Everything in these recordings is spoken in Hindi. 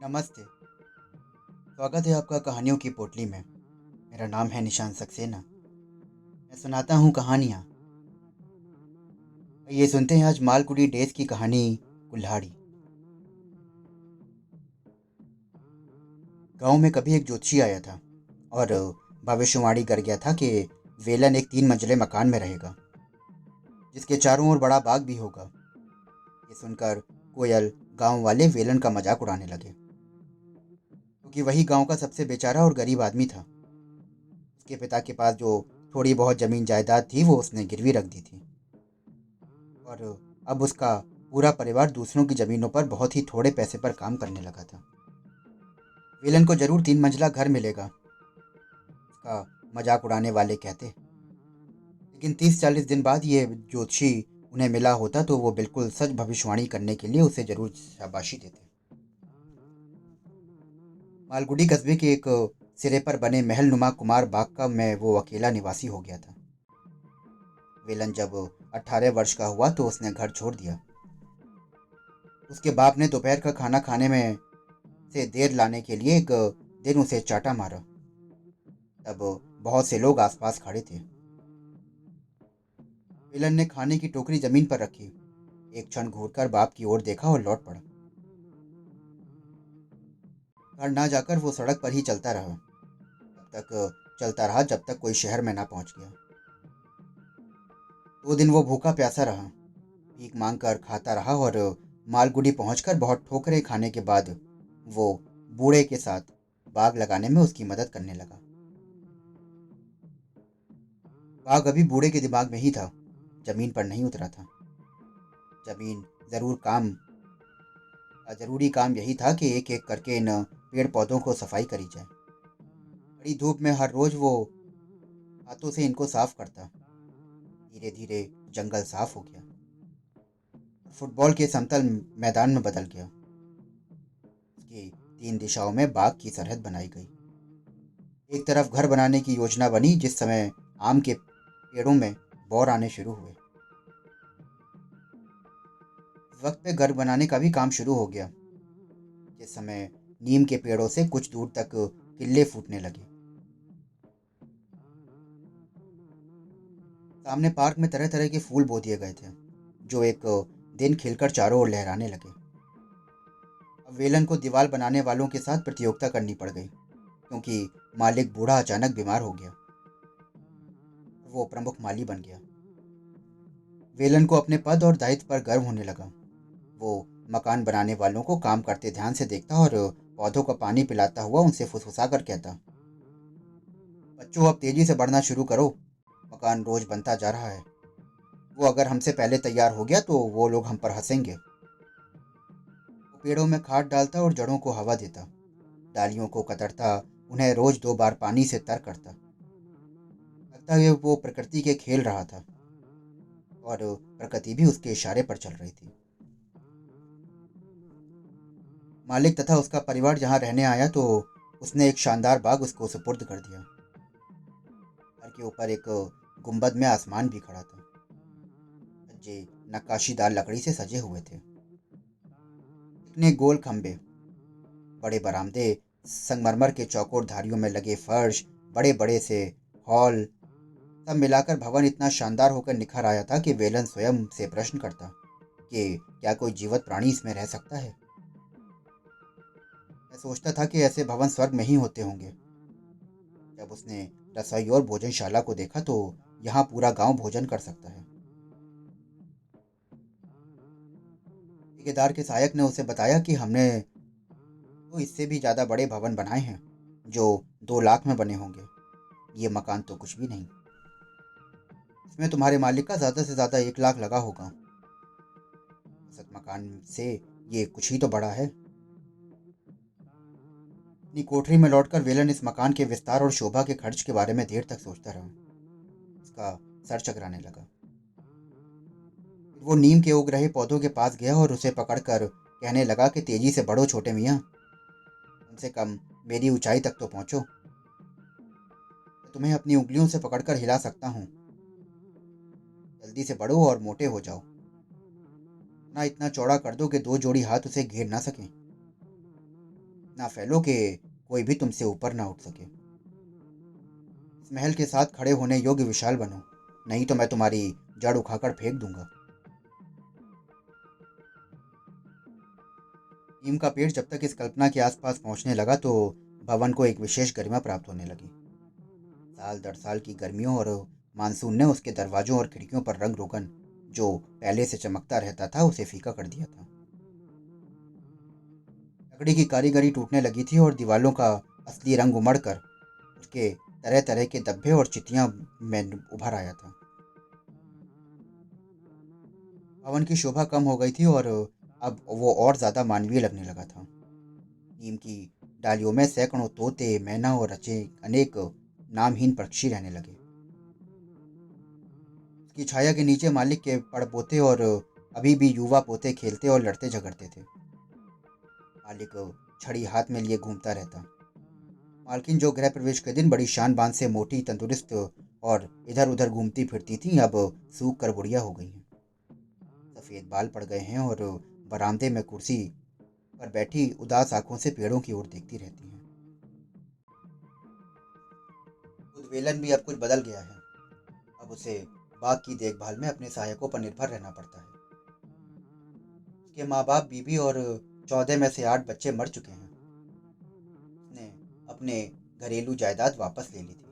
नमस्ते। स्वागत है आपका कहानियों की पोटली में। मेरा नाम है निशान सक्सेना। मैं सुनाता हूँ कहानियाँ। ये सुनते हैं आज मालगुडी डेज़ की कहानी कुल्हाड़ी। गांव में कभी एक ज्योतिषी आया था और भविष्यवाणी कर गया था कि वेलन एक 3 मंजिले मकान में रहेगा, जिसके चारों ओर बड़ा बाग भी होगा। ये सुनकर कोयल गांव वाले वेलन का मजाक उड़ाने लगे, क्योंकि वही गांव का सबसे बेचारा और गरीब आदमी था। उसके पिता के पास जो थोड़ी बहुत जमीन जायदाद थी वो उसने गिरवी रख दी थी, और अब उसका पूरा परिवार दूसरों की ज़मीनों पर बहुत ही थोड़े पैसे पर काम करने लगा था। विलन को ज़रूर 3 मंजिला घर मिलेगा, उसका मजाक उड़ाने वाले कहते। लेकिन 30-40 दिन बाद ये ज्योतिषी उन्हें मिला होता तो वो बिल्कुल सच भविष्यवाणी करने के लिए उसे ज़रूर शाबाशी देते। मालगुडी कस्बे के एक सिरे पर बने महल नुमा कुमार बाग का में वो अकेला निवासी हो गया था। विलन जब 18 वर्ष का हुआ तो उसने घर छोड़ दिया। उसके बाप ने दोपहर का खाना खाने में से देर लाने के लिए एक दिन उसे चाटा मारा। तब बहुत से लोग आसपास खड़े थे। विलन ने खाने की टोकरी जमीन पर रखी, एक क्षण घूरकर बाप की ओर देखा और लौट पड़ा। घर ना जाकर वो सड़क पर ही चलता रहा, तब तक चलता रहा जब तक कोई शहर में ना पहुंच गया। 2 दिन वो भूखा प्यासा रहा, भीख मांग कर खाता रहा, और मालगुडी पहुंचकर बहुत ठोकरें खाने के बाद वो बूढ़े के साथ बाग लगाने में उसकी मदद करने लगा। बाग अभी बूढ़े के दिमाग में ही था, जमीन पर नहीं उतरा था। जमीन जरूरी काम यही था कि एक एक करके इन पेड़ पौधों को सफाई करी जाए। बड़ी धूप में हर रोज वो हाथों से इनको साफ करता। धीरे धीरे जंगल साफ हो गया और फुटबॉल के समतल मैदान में बदल गया। उसकी 3 दिशाओं में बाग की सरहद बनाई गई। एक तरफ घर बनाने की योजना बनी, जिस समय आम के पेड़ों में बौर आने शुरू हुए। इस वक्त पे घर बनाने का भी काम शुरू हो गया, जिस समय नीम के पेड़ों से कुछ दूर तक किल्ले फूटने लगे। सामने पार्क में तरह तरह के फूल बो दिए गए थे, जो एक दिन खिलकर चारों ओर लहराने लगे। अब वेलन को दीवार बनाने वालों के साथ प्रतियोगिता करनी पड़ गई, क्योंकि मालिक बूढ़ा अचानक बीमार हो गया। वो प्रमुख माली बन गया। वेलन को अपने पद और दायित्व पर गर्व होने लगा। वो मकान बनाने वालों को काम करते ध्यान से देखता और पौधों को पानी पिलाता हुआ उनसे फुसफुसा कर कहता, बच्चों अब तेजी से बढ़ना शुरू करो, मकान रोज बनता जा रहा है। वो अगर हमसे पहले तैयार हो गया तो वो लोग हम पर हंसेंगे। वो पेड़ों में खाद डालता और जड़ों को हवा देता, डालियों को कतरता, उन्हें रोज 2 बार पानी से तर करता। लगता है वो प्रकृति के खेल रहा था, और प्रकृति भी उसके इशारे पर चल रही थी। मालिक तथा उसका परिवार जहाँ रहने आया तो उसने एक शानदार बाग उसको सुपुर्द कर दिया। घर के ऊपर एक गुंबद में आसमान भी खड़ा था। छज्जे नक्काशीदार लकड़ी से सजे हुए थे। इतने गोल खंबे, बड़े बरामदे, संगमरमर के चौकोर धारियों में लगे फर्श, बड़े बड़े से हॉल, सब मिलाकर भवन इतना शानदार होकर निखर आया था कि वेलन स्वयं से प्रश्न करता कि क्या कोई जीवित प्राणी इसमें रह सकता है। मैं सोचता था कि ऐसे भवन स्वर्ग में ही होते होंगे। जब उसने रसोई और भोजनशाला को देखा तो यहाँ पूरा गांव भोजन कर सकता है। ठेकेदार के सहायक ने उसे बताया कि हमने तो इससे भी ज्यादा बड़े भवन बनाए हैं, जो 2 लाख में बने होंगे। ये मकान तो कुछ भी नहीं, इसमें तुम्हारे मालिक का ज्यादा से ज्यादा 1 लाख लगा होगा। औसत मकान से ये कुछ ही तो बड़ा है। अपनी कोठरी में लौटकर वेलन इस मकान के विस्तार और शोभा के खर्च के बारे में देर तक सोचता रहा। उसका सर चकराने लगा। फिर वो नीम के उग रहे पौधों के पास गया और उसे पकड़कर कहने लगा कि तेजी से बढ़ो छोटे मियाँ, कम से कम मेरी ऊंचाई तक तो पहुंचो। मैं तुम्हें अपनी उंगलियों से पकड़कर हिला सकता हूँ। जल्दी से बढ़ो और मोटे हो जाओ। ना इतना चौड़ा कर दो कि 2 जोड़ी हाथ उसे घेर ना सकें। इतना फैलो कि कोई भी तुमसे ऊपर ना उठ सके। इस महल के साथ खड़े होने योग्य विशाल बनो, नहीं तो मैं तुम्हारी जड़ उखाकर फेंक दूंगा। नीम का पेड़ जब तक इस कल्पना के आसपास पहुंचने लगा तो भवन को एक विशेष गरिमा प्राप्त होने लगी। साल दर साल की गर्मियों और मानसून ने उसके दरवाजों और खिड़कियों पर रंग रोगन जो पहले से चमकता रहता था उसे फीका कर दिया था। लकड़ी की कारीगरी टूटने लगी थी और दीवालों का असली रंग उमड़कर उसके तरह तरह के धब्बे और चित्तियां में उभर आया था। भवन की शोभा कम हो गई थी और अब वो और ज्यादा मानवीय लगने लगा था। नीम की डालियों में सैकड़ों तोते, मैना और रचे अनेक नामहीन पक्षी रहने लगे। उसकी छाया के नीचे मालिक के पड़पोते और अभी भी युवा पोते खेलते और लड़ते झगड़ते थे। मालिक छड़ी हाथ में लिए घूमता रहता। मालकिन जो गृह प्रवेश के दिन बड़ी शान बान से मोटी, तंदुरुस्त और इधर उधर घूमती फिरती थी, अब सूख कर बुढ़िया हो गई हैं। सफेद बाल पड़ गए हैं और बरामदे में कुर्सी पर बैठी उदास आंखों से पेड़ों की ओर देखती रहती हैं। खुद वेलन भी अब कुछ बदल गया है। अब उसे बाग की देखभाल में अपने सहायकों पर निर्भर रहना पड़ता है। उसके माँ बाप, बीवी और 14 में से 8 बच्चे मर चुके हैं। उसने अपने घरेलू जायदाद वापस ले ली थी।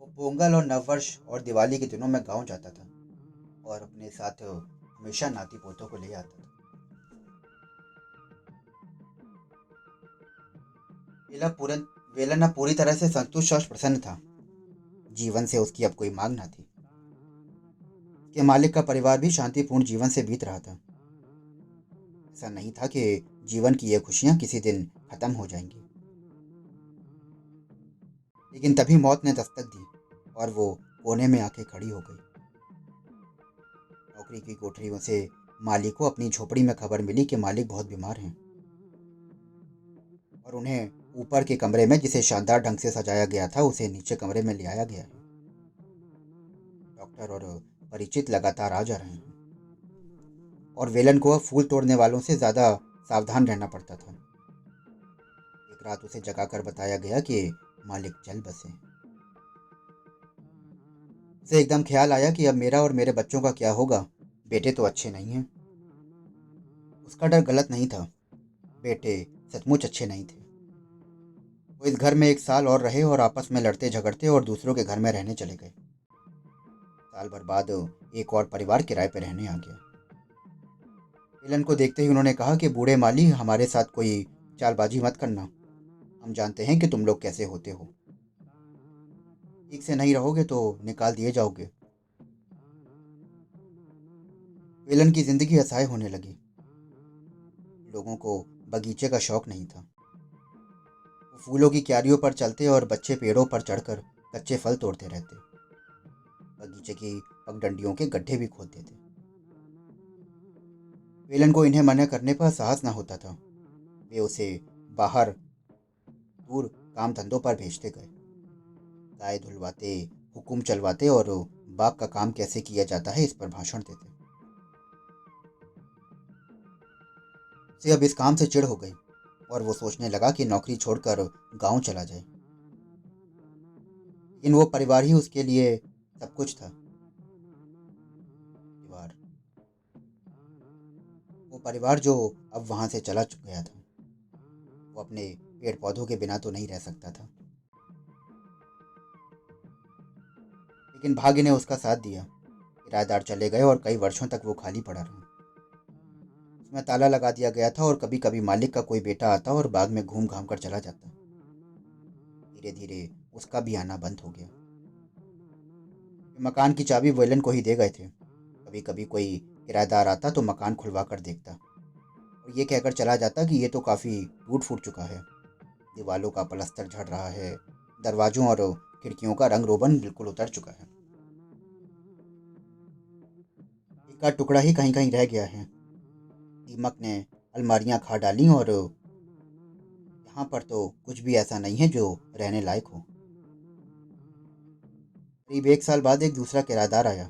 वो पोंगल और नववर्ष और दिवाली के दिनों में गांव जाता था और अपने साथ हमेशा नाती पोतों को ले आता था। वेला पूरन वेलन अब पूरी तरह से संतुष्ट और प्रसन्न था। जीवन से उसकी अब कोई मांग न थी। उसके मालिक का परिवार भी शांतिपूर्ण जीवन से बीत रहा था। ऐसा नहीं था कि जीवन की ये खुशियां किसी दिन खत्म हो जाएंगी। लेकिन तभी मौत ने दस्तक दी और वो कोने में आके खड़ी हो गई। नौकरी की कोठरियों से मालिक को अपनी झोपड़ी में खबर मिली कि मालिक बहुत बीमार हैं और उन्हें ऊपर के कमरे में, जिसे शानदार ढंग से सजाया गया था, उसे नीचे कमरे में ले आया गया है। डॉक्टर और परिचित लगातार आ जा रहे हैं और वेलन को अब फूल तोड़ने वालों से ज्यादा सावधान रहना पड़ता था। एक रात उसे जगाकर बताया गया कि मालिक चल बसे। उसे एकदम ख्याल आया कि अब मेरा और मेरे बच्चों का क्या होगा। बेटे तो अच्छे नहीं हैं। उसका डर गलत नहीं था। बेटे सचमुच अच्छे नहीं थे। वो इस घर में एक साल और रहे और आपस में लड़ते झगड़ते और दूसरों के घर में रहने चले गए। साल भर बाद एक और परिवार किराए पर रहने आ गया। मिलन को देखते ही उन्होंने कहा कि बूढ़े माली, हमारे साथ कोई चालबाजी मत करना। हम जानते हैं कि तुम लोग कैसे होते हो। ठीक से नहीं रहोगे तो निकाल दिए जाओगे। मिलन की जिंदगी असहाय होने लगी। लोगों को बगीचे का शौक नहीं था। वो फूलों की क्यारियों पर चलते और बच्चे पेड़ों पर चढ़कर कच्चे फल तोड़ते रहते। बगीचे की पगडंडियों के गड्ढे भी खोदते थे। वेलन को इन्हें मना करने पर साहस न होता था। वे उसे बाहर दूर काम धंधों पर भेजते गए। गाय धुलवाते, हुकुम चलवाते और बाग का काम कैसे किया जाता है इस पर भाषण देते। उसे अब इस काम से चिढ़ हो गई और वो सोचने लगा कि नौकरी छोड़कर गांव चला जाए। लेकिन वो परिवार ही उसके लिए सब कुछ था। परिवार, वो परिवार जो अब वहां से चला गया था। वो अपने पेड़ पौधों के बिना तो नहीं रह सकता था। लेकिन भाग्य ने उसका साथ दिया। किराएदार चले गए और कई वर्षों तक वो खाली पड़ा रहा। उसमें ताला लगा दिया गया था और कभी कभी मालिक का कोई बेटा आता और बाग में घूम घाम कर चला जाता। धीरे धीरे उसका भी आना बंद हो गया। मकान की चाबी वेलन को ही दे गए थे। कभी कभी कोई किराएदार आता तो मकान खुलवा कर देखता और ये कहकर चला जाता कि ये तो काफ़ी टूट फूट चुका है। दीवालों का पलस्तर झड़ रहा है। दरवाजों और खिड़कियों का रंग रोगन बिल्कुल उतर चुका है। एक का टुकड़ा ही कहीं कहीं रह गया है। दीमक ने अलमारियां खा डाली और यहाँ पर तो कुछ भी ऐसा नहीं है जो रहने लायक हो। करीब एक साल बाद एक दूसरा किराएदार आया,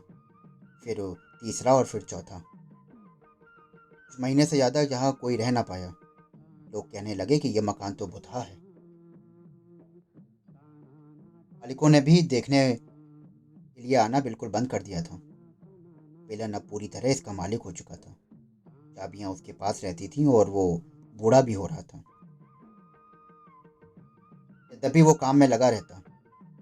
फिर तीसरा और फिर चौथा। कुछ महीने से ज़्यादा यहाँ कोई रह ना पाया। लोग कहने लगे कि यह मकान तो भुतहा है। मालिकों ने भी देखने के लिए आना बिल्कुल बंद कर दिया था। वेलन अब पूरी तरह इसका मालिक हो चुका था। चाबियां उसके पास रहती थीं और वो बूढ़ा भी हो रहा था। यद्यपि वो काम में लगा रहता।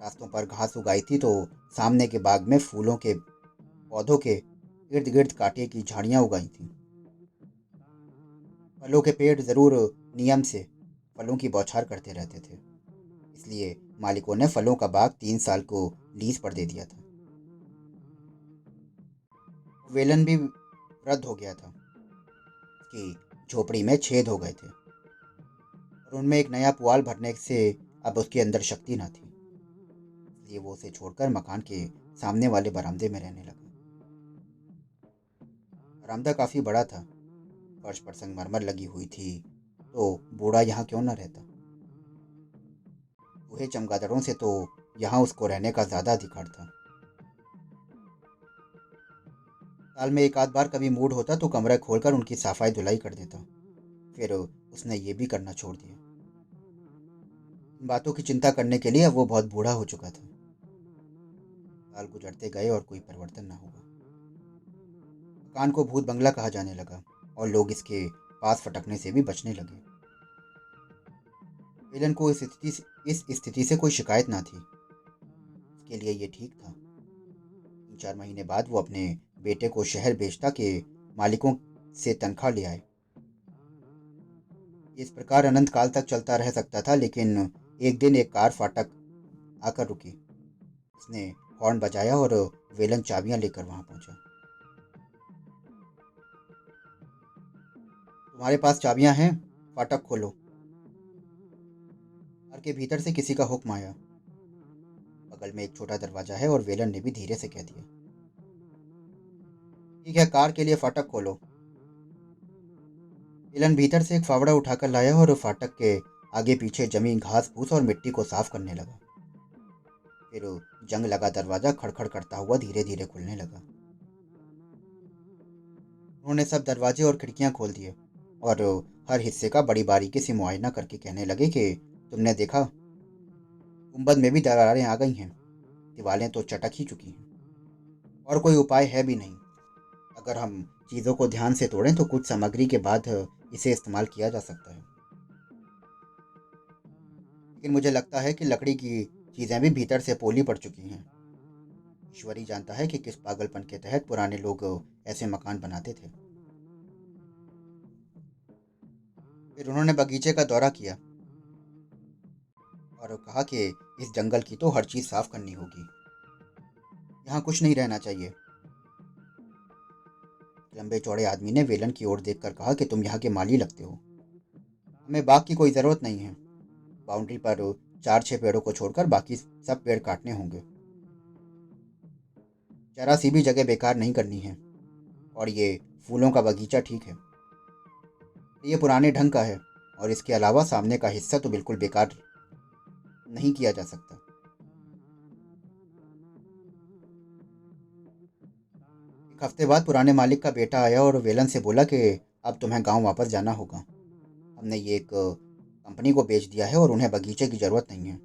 रास्तों पर घास उगाई थी तो सामने के बाग में फूलों के पौधों के इर्द गिर्द कांटे की झाड़ियां उगाई थीं। फलों के पेड़ जरूर नियम से फलों की बौछार करते रहते थे। इसलिए मालिकों ने फलों का बाग 3 साल को लीज पर दे दिया था। वेलन भी वृद्ध हो गया था। उसकी झोपड़ी में छेद हो गए थे और उनमें एक नया पुआल भरने से अब उसके अंदर शक्ति न थी। इसलिए वो उसे छोड़कर मकान के सामने वाले बरामदे में रहने लगा। बरामदा काफी बड़ा था। फर्श पर संगमरमर लगी हुई थी। तो बूढ़ा यहाँ क्यों न रहता। बूढ़े चमगादड़ों से तो यहाँ उसको रहने का ज्यादा अधिकार था। साल में एक आध बार कभी मूड होता तो कमरा खोलकर उनकी सफाई धुलाई कर देता। फिर उसने ये भी करना छोड़ दिया। इन बातों की चिंता करने के लिए अब वो बहुत बूढ़ा हो चुका था। साल गुजरते गए और कोई परिवर्तन न हुआ। मकान को भूत बंगला कहा जाने लगा और लोग इसके पास फटकने से भी बचने लगे। एलन को इस स्थिति से कोई शिकायत ना थी। उसके लिए ये ठीक था। 3-4 महीने बाद वो अपने बेटे को शहर बेचता के मालिकों से तनख्वाह ले आए। इस प्रकार अनंत काल तक चलता रह सकता था, लेकिन एक दिन एक कार फाटक आकर रुकी। उसने हॉर्न बजाया और वेलन चाबियां लेकर वहां पहुंचा। तुम्हारे पास चाबियां हैं? फाटक खोलो। कार के भीतर से किसी का हुक्म आया। बगल में एक छोटा दरवाजा है और वेलन ने भी धीरे से कह दिया, ठीक है, कार के लिए फाटक खोलो। वेलन भीतर से एक फावड़ा उठाकर लाया और फाटक के आगे पीछे जमी घास फूस और मिट्टी को साफ करने लगा। फिर जंग लगा दरवाजा खड़खड़ करता हुआ धीरे धीरे खुलने लगा। उन्होंने सब दरवाजे और खिड़कियां खोल दिए और हर हिस्से का बड़ी बारीकी से मुआयना करके कहने लगे कि तुमने देखा, गुंबद में भी दरारें आ गई हैं। दीवारें तो चटक ही चुकी हैं और कोई उपाय है भी नहीं। अगर हम चीज़ों को ध्यान से तोड़ें तो कुछ सामग्री के बाद इसे इस्तेमाल किया जा सकता है। लेकिन मुझे लगता है कि लकड़ी की चीज़ें भी भीतर से पोली पड़ चुकी हैं। ईश्वर ही जानता है कि किस पागलपन के तहत पुराने लोग ऐसे मकान बनाते थे। फिर उन्होंने बगीचे का दौरा किया और कहा कि इस जंगल की तो हर चीज़ साफ करनी होगी। यहाँ कुछ नहीं रहना चाहिए। लंबे चौड़े आदमी ने वेलन की ओर देखकर कहा कि तुम यहाँ के माली लगते हो। हमें बाग की कोई ज़रूरत नहीं है। बाउंड्री पर 4-6 पेड़ों को छोड़कर बाकी सब पेड़ काटने होंगे। जरा सी भी जगह बेकार नहीं करनी है। और ये फूलों का बगीचा ठीक है, ये पुराने ढंग का है और इसके अलावा सामने का हिस्सा तो बिल्कुल बेकार नहीं किया जा सकता। एक हफ्ते बाद पुराने मालिक का बेटा आया और वेलन से बोला कि अब तुम्हें गांव वापस जाना होगा। हमने ये एक कंपनी को बेच दिया है और उन्हें बगीचे की ज़रूरत नहीं है।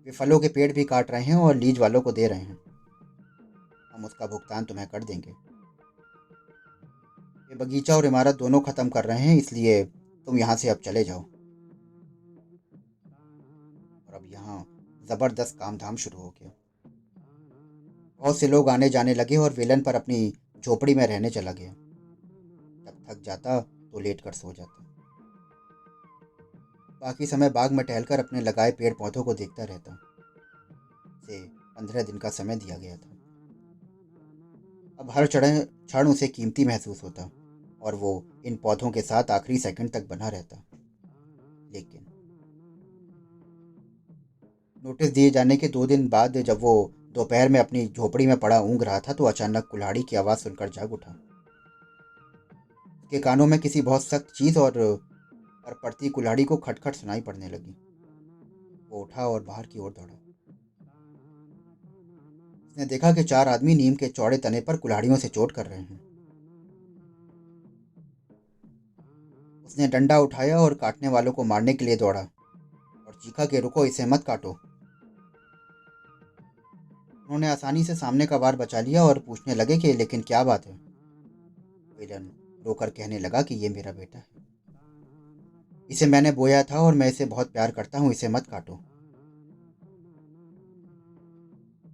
वे फलों के पेड़ भी काट रहे हैं और लीज वालों को दे रहे हैं। हम उसका भुगतान तुम्हें कर देंगे। वे बगीचा और इमारत दोनों ख़त्म कर रहे हैं, इसलिए तुम यहाँ से अब चले जाओ। और अब यहाँ ज़बरदस्त काम धाम शुरू हो गया। बहुत से लोग आने जाने लगे और वेलन पर अपनी झोपड़ी में रहने चला गया। जब थक जाता तो लेट कर सो जाता। बाकी समय बाग में टहलकर अपने लगाए पेड़ पौधों को देखता रहता। से 15 दिन का समय दिया गया था। अब हर क्षण उसे कीमती महसूस होता और वो इन पौधों के साथ आखिरी सेकंड तक बना रहता। लेकिन नोटिस दिए जाने के 2 दिन बाद जब वो दोपहर में अपनी झोपड़ी में पड़ा ऊँग रहा था तो अचानक कुल्हाड़ी की आवाज़ सुनकर जाग उठा। उसके कानों में किसी बहुत सख्त चीज़ और पर पड़ती कुल्हाड़ी को खटखट सुनाई पड़ने लगी। वो उठा और बाहर की ओर दौड़ा। उसने देखा कि 4 आदमी नीम के चौड़े तने पर कुल्हाड़ियों से चोट कर रहे हैं। उसने डंडा उठाया और काटने वालों को मारने के लिए दौड़ा और चीखा कि रुको, इसे मत काटो। उन्होंने आसानी से सामने का वार बचा लिया और पूछने लगे कि लेकिन क्या बात है। विलन रोकर कहने लगा कि ये मेरा बेटा है, इसे मैंने बोया था और मैं इसे बहुत प्यार करता हूँ, इसे मत काटो।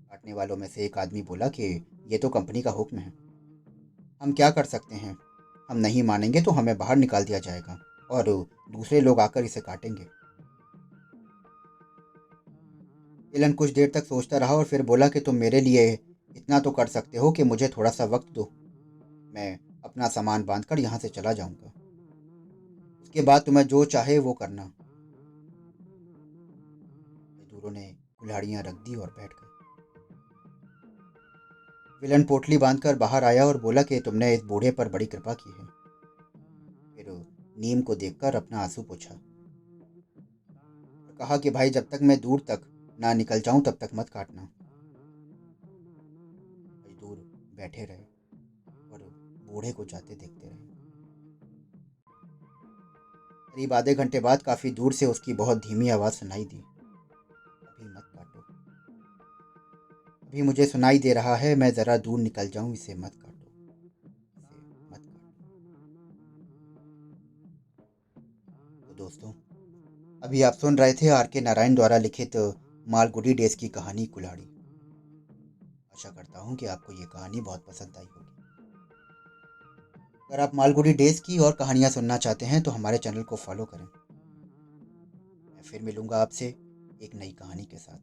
काटने वालों में से एक आदमी बोला कि ये तो कंपनी का हुक्म है, हम क्या कर सकते हैं। हम नहीं मानेंगे तो हमें बाहर निकाल दिया जाएगा और दूसरे लोग आकर इसे काटेंगे। एलन कुछ देर तक सोचता रहा और फिर बोला कि तुम मेरे लिए इतना तो कर सकते हो कि मुझे थोड़ा सा वक्त दो। मैं अपना सामान बांधकर यहाँ से चला जाऊंगा, उसके बाद तुम्हें जो चाहे वो करना। मजदूरों ने कुल्हाड़ियाँ रख दी और बैठ गए। विलन पोटली बांधकर बाहर आया और बोला कि तुमने इस बूढ़े पर बड़ी कृपा की है। फिर नीम को देखकर अपना आंसू पोंछा और कहा कि भाई, जब तक मैं दूर तक ना निकल जाऊं तब तक मत काटना। मजदूर बैठे रहे और बूढ़े को जाते देखते रहे। करीब आधे घंटे बाद काफी दूर से उसकी बहुत धीमी आवाज सुनाई दी, अभी मत काटो, अभी मुझे सुनाई दे रहा है, मैं जरा दूर निकल जाऊं, इसे मत काटो, इसे मत काटो। तो दोस्तों, अभी आप सुन रहे थे आर के नारायण द्वारा लिखित मालगुडी डेज की कहानी कुल्हाड़ी। आशा करता हूँ कि आपको ये कहानी बहुत पसंद आई होगी। अगर आप मालगुडी डेज की और कहानियाँ सुनना चाहते हैं तो हमारे चैनल को फॉलो करें। मैं फिर मिलूंगा आपसे एक नई कहानी के साथ।